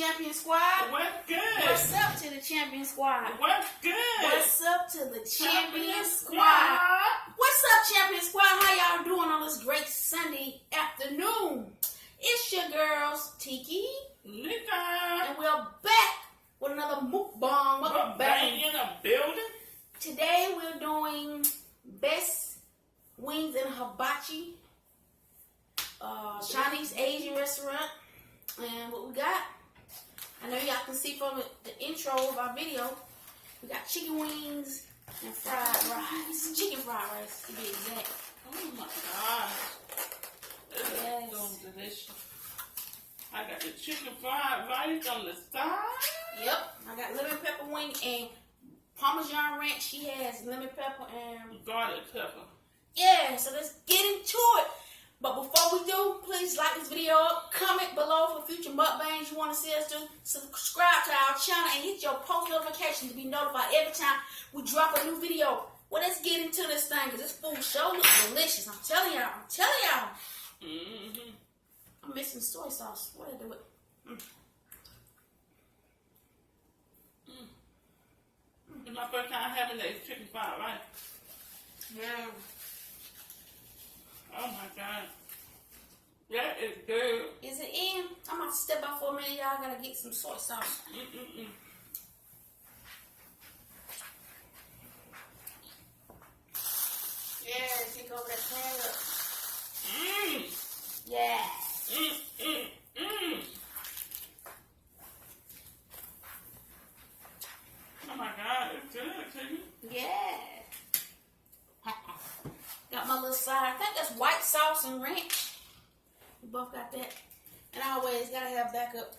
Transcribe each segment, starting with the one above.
Champion Squad? What's good? What's up to the Champion Squad? What's good? What's up to the Champion Squad? What's up, Champion Squad? How y'all doing on this great Sunday afternoon? It's your girls, Tiki, Neka, and we're back with another mukbang. Burping in a building. Today we're doing best wings in Hibachi, Chinese Asian restaurant. And what we got, I know y'all can see from the intro of our video, we got chicken wings and fried rice. Chicken fried rice, to be exact. Oh my gosh. This is so delicious. I got the chicken fried rice on the side. Yep, I got lemon pepper wing and Parmesan ranch. She has lemon pepper and garlic pepper. Yeah, so let's get into it. But before we do, please like this video up, comment below for future mukbangs you want to see us do, subscribe to our channel, and hit your post notification to be notified every time we drop a new video. Well, let's get into this thing, because this food sure looks delicious. I'm telling y'all. I'm missing soy sauce. What did I do it? It's my first time having that chicken fried rice. Yeah. Oh my God. That is good. Is it in? I'm going to step out for a minute, y'all. Gotta get some soy sauce. Yeah, take over that pan up. Yeah. Oh my God, it's good, Tiki. Yeah. Got my little side. I think that's white sauce and ranch. We both got that. And I always gotta have backup.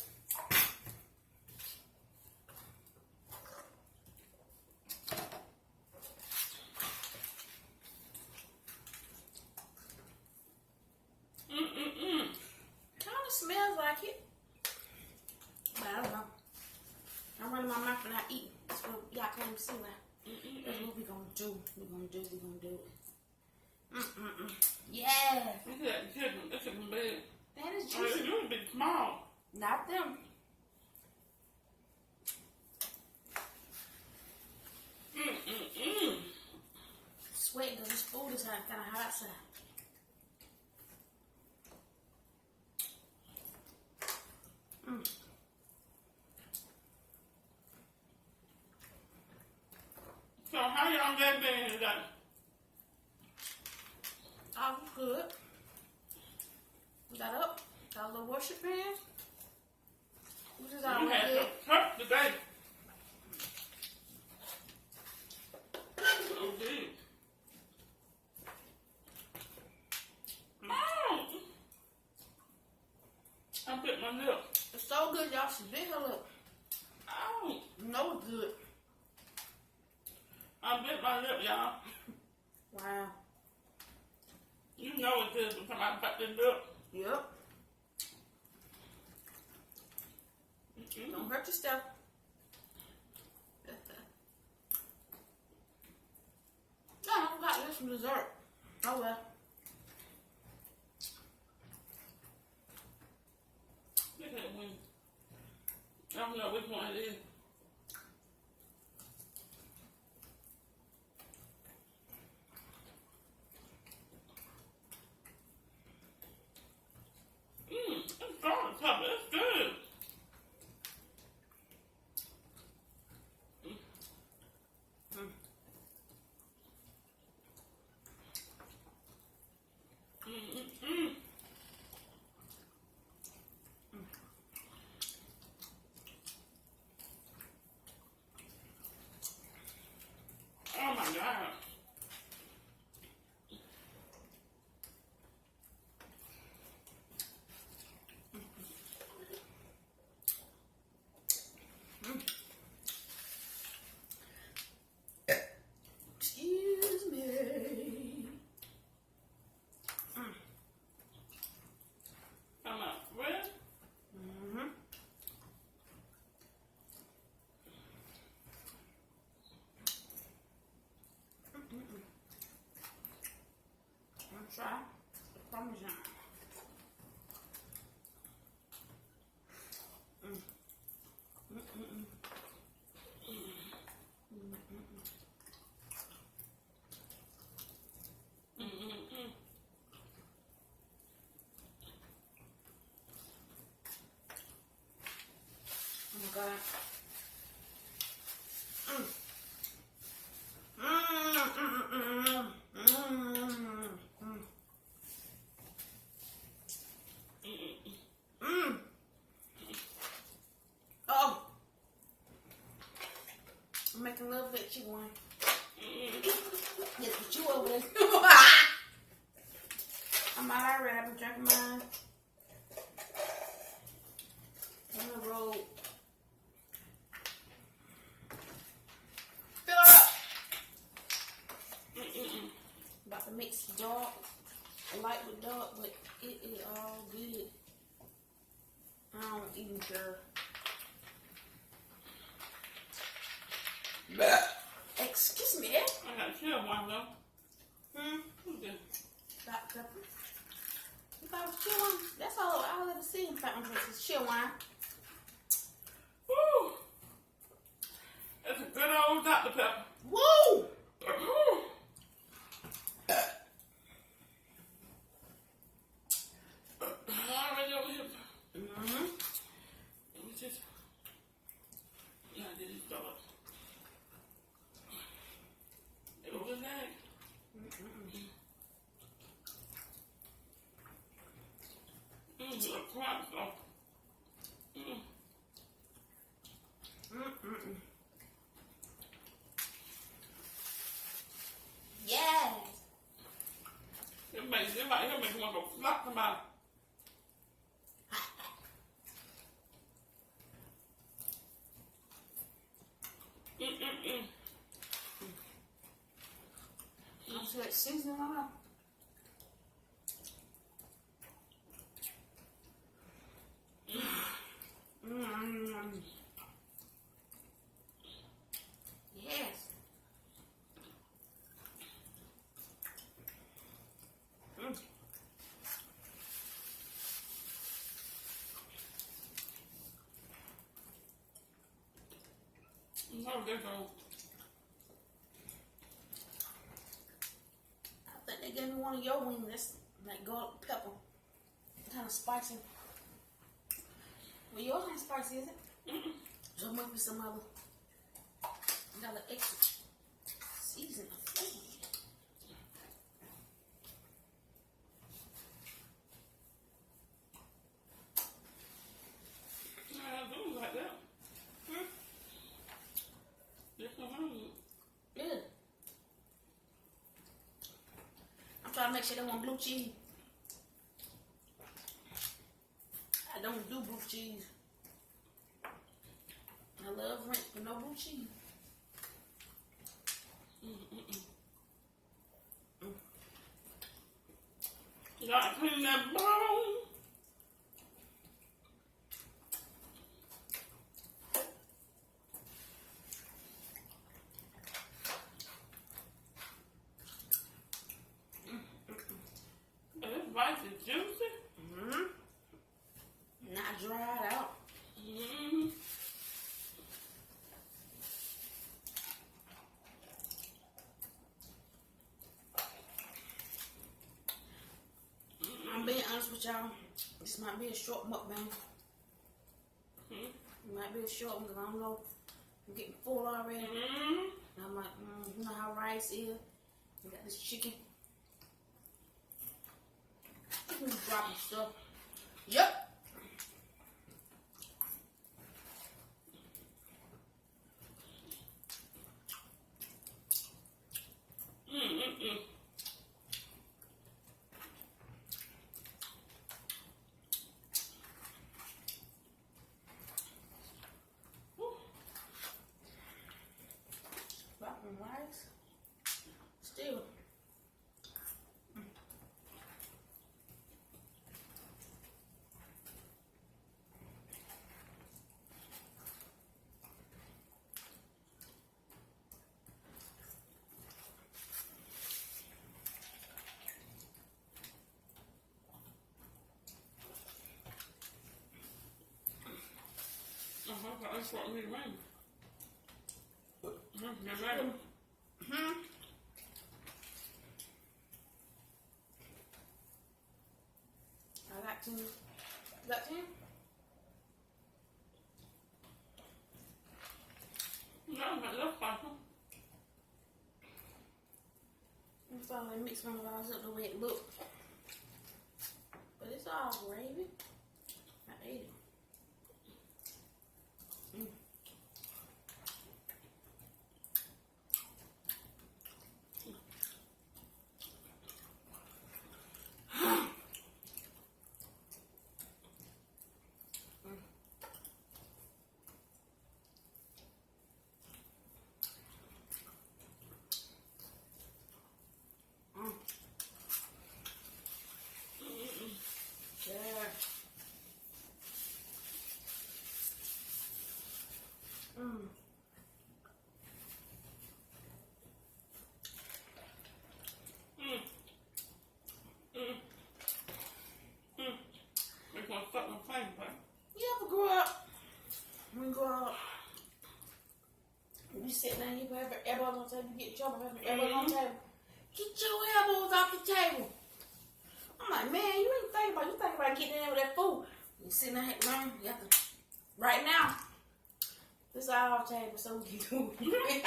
Kinda smells like it. But I don't know. I'm running my mouth and I eat. That's what y'all can't even see now. That's what we gonna do. We gonna do it. Yeah. Look at that chicken. That chicken big. That is Oh, it's juicy. really big, small. Not them. Sweating because this food is kind of hot outside. So how y'all got been today? Oh, good. Got up. Got a little worship band. Which is all You had good. some church today. Oh, geez. I bit my lip. It's so good, y'all. She bit her lip. Ow. No, it's good. I bit my lip, y'all. Wow. You know it's good when somebody bite their lip. Yep. Don't hurt yourself. No, I forgot this from dessert. Oh well. Look at that wing. I don't know which one it is. It's garlic pepper. It's good. Oh my God. Excuse me. Come on. Where? Try the Parmesan. God. Oh, I'm making love to that chicken wing. Yes, but you over there. I'm out already. I've been drinking mine. On the road. Fill her up. About to mix dark, light with dark, but it is all good. I don't even care. Excuse me. I got chill one though. Who's this? Dr. Pepper. You thought it was chill wine? That's all I'll ever see in Fountain Drinks is chill wine. Woo! That's a good old Dr. Pepper. Woo! Already over here. Let me just. Yeah, I did it start. It was that. A crunch though. Yes. It makes me want to go flop them out. I'm sure it's seasoning on it. Yes. No, they go. I think they gave me one of your wings. That's like garlic pepper. Kind of spicy. Well, yours ain't spicy, is it? So it must be some other. Got an extra seasoning. I do like that. Yeah. I'm trying to make sure they want blue cheese. I don't do blue cheese. I love ranch, but no blue cheese. You gotta clean that bone. This rice is juicy. Not dried out. I'm being honest with y'all. This might be a short mukbang. It might be a short one because I don't know. I'm getting full already. And I'm like, you know how rice is. We got this chicken. Chicken is dropping stuff. Yep. Dropping rice. Still. That's what we ran. You're right. I got 10. You got 10? That's fine. I'm finally mix one of ours up the way it looks. But it's all gravy. I ate it. It's gonna start my flame, but You ever grow up? When you grow up, you sit down, you have your elbows on the table, you get in trouble having your elbows on the table. Get your elbows off the table. I'm like, man, you ain't thinking about, you think about getting in there with that food. You sitting there, man, you have to, right now, this is our table, so we can do it.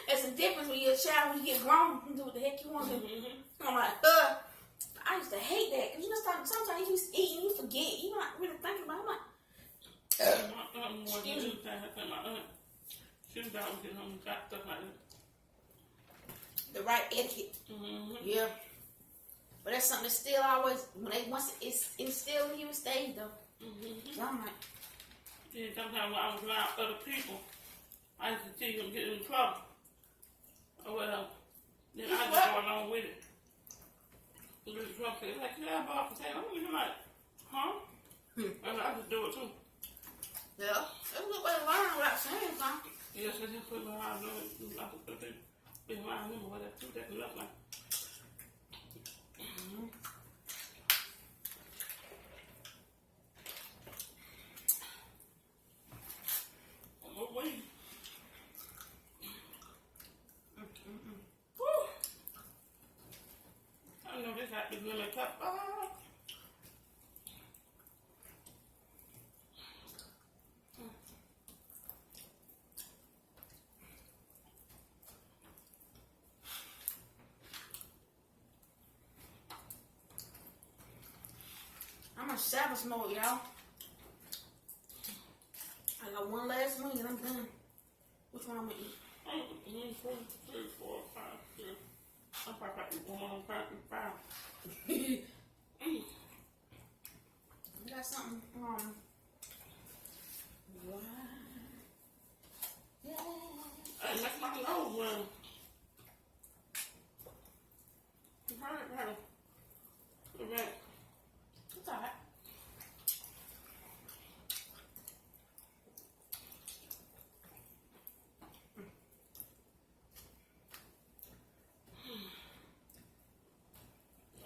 There's a difference when you're a child, when you get grown, you can do what the heck you want to do. I'm like, I used to hate that. Because you know, sometimes you just eat and you forget. You're not really thinking about it. I'm like, my aunt wasn't doing that. My aunt, she was always getting home and got stuff like that. the right etiquette. Yeah. But that's something that's still always, once it's instilled in you, it stays though. So I'm like, Yeah, sometimes when I was around other people, I used to see them get in trouble. Or whatever. Then I just go along with it. So this trouble said, like, yeah, I'm off the table. I'm like, huh? And I just do it too. yeah, that's a good way to learn without saying something. Yes, I just put my eyes on it. I could put it behind him or whatever. Too, that look like. I know this got to be really tough. I'm in savage mode, y'all. I got one last wing and I'm done. Which one I'm gonna eat? 1, 2, 3, 4, 5, 6. I'm probably about to eat 1, 2, 3, 4, 5. I got something. Wow. Yeah. Hey, that's my nose run. Right. It's alright.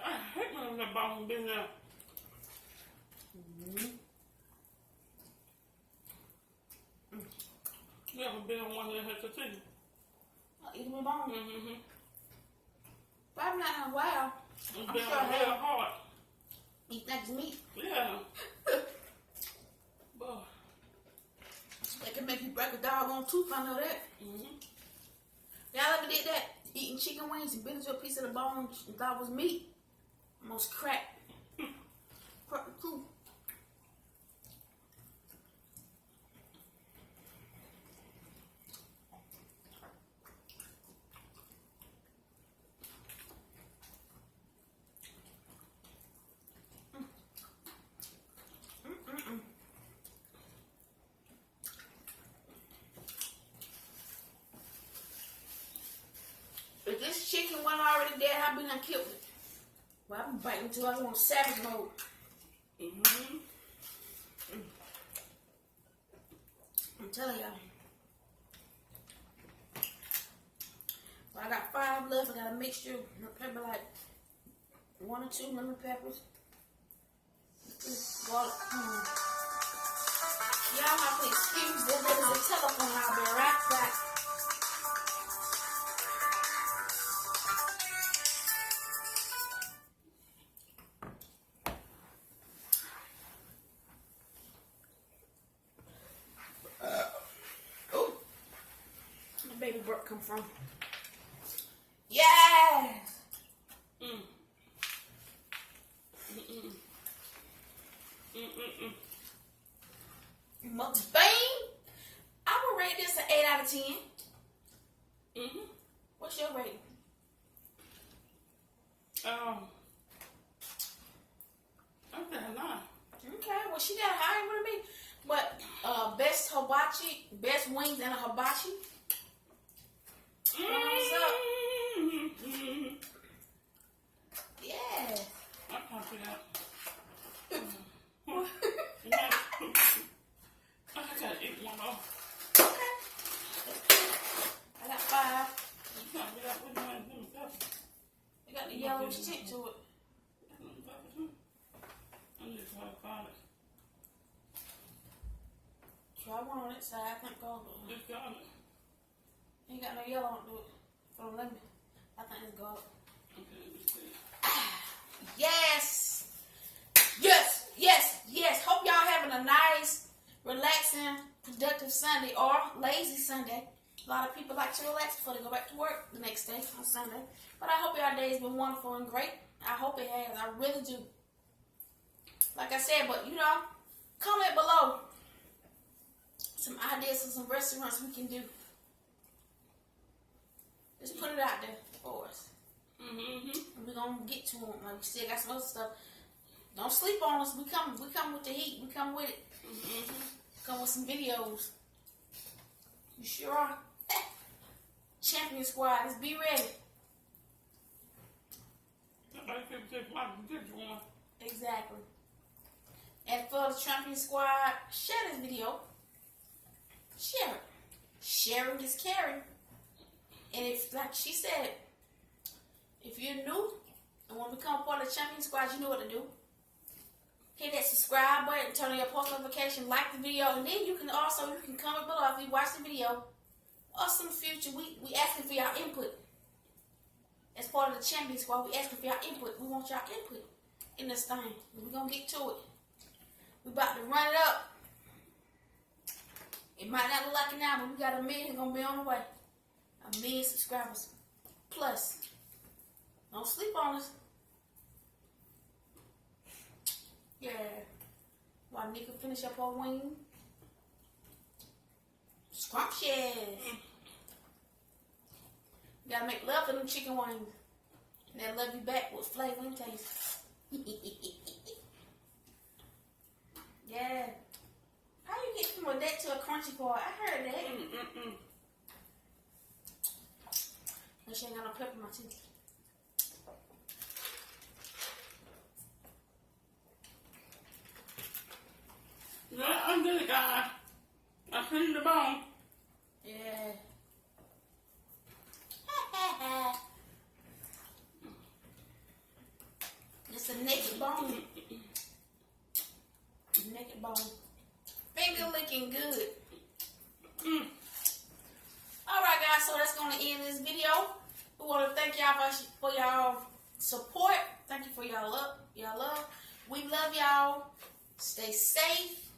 I hate when the bone been there. You ever been on one that has to Tiki? I'll eat them with bone. Probably not in a while. It's I'm been sure I real have. hard. Eat that as meat. Yeah. Boy. That can make you break a doggone tooth, I know that. Y'all ever did that? Eating chicken wings and bit into a piece of the bone and thought it was meat? Almost cracked. Cracked the tooth. If this chicken wasn't already dead, I'd be done killed it. Well, I've been biting until I want savage mode. I'm telling y'all. Well, I got 5 left. I got a mixture of pepper, like 1 or 2 lemon peppers. Garlic. Y'all have to excuse this. There is a telephone. I'll be right back. come from. Yes. Mukbang. I would rate this an 8 out of 10. What's your rating? I'm saying 9. Okay, well she got higher than me. But best hibachi, best wings and a hibachi. Thumbs up. Yeah. I'm talking about. I gotta eat one more. Okay. I got 5. You can't be like, what do you want to do? You got the yellow stick to it. I'm just going to find it. Try one on that side. I think garlic. Just got it. Ain't got no yellow on it for the lemon. I think it's garlic. Okay, let me see. Yes. Yes. Yes. Yes. Hope y'all having a nice, relaxing, productive Sunday or lazy Sunday. A lot of people like to relax before they go back to work the next day on Sunday. But I hope y'all day has been wonderful and great. I hope it has. I really do. Like I said, but comment below some ideas of some restaurants we can do. Just put it out there for us. And we're going to get to them. Like we still got some other stuff. Don't sleep on us. We come with the heat. We come with it. Come with some videos. You sure are. Champion squad, let's be ready. Exactly. And for the champion squad, share this video. Share it. Sharing is caring. And if, like she said, if you're new and want to become part of the champion squad, you know what to do. Hit that subscribe button, turn on your post notification, like the video, and then you can comment below if you watch the video or some future. We asking for y'all input. As part of the champion squad, we asking for y'all input. We want y'all input in this thing. We're gonna get to it. We about to run it up. It might not look like it now, but we got 1 million gonna be on the way. 1 million subscribers plus. Don't sleep on us. Yeah. While Neka finish up her wing. Scrumptious. You gotta make love to them chicken wings. And they'll love you back with flavor and taste. Yeah. How you get from a that to a crunchy part? I heard that. Make sure I ain't got no pepper in my teeth. Yeah, I'm good, guys. I cleaned the bone. Yeah. It's a naked bone. Naked bone. Finger licking good. Alright guys, so that's going to end this video. We want to thank y'all for y'all support. Thank you for y'all love. We love y'all. Stay safe.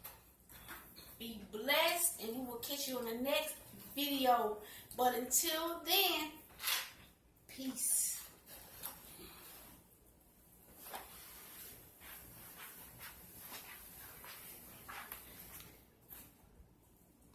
Be blessed. And we will catch you in the next video. But until then, peace.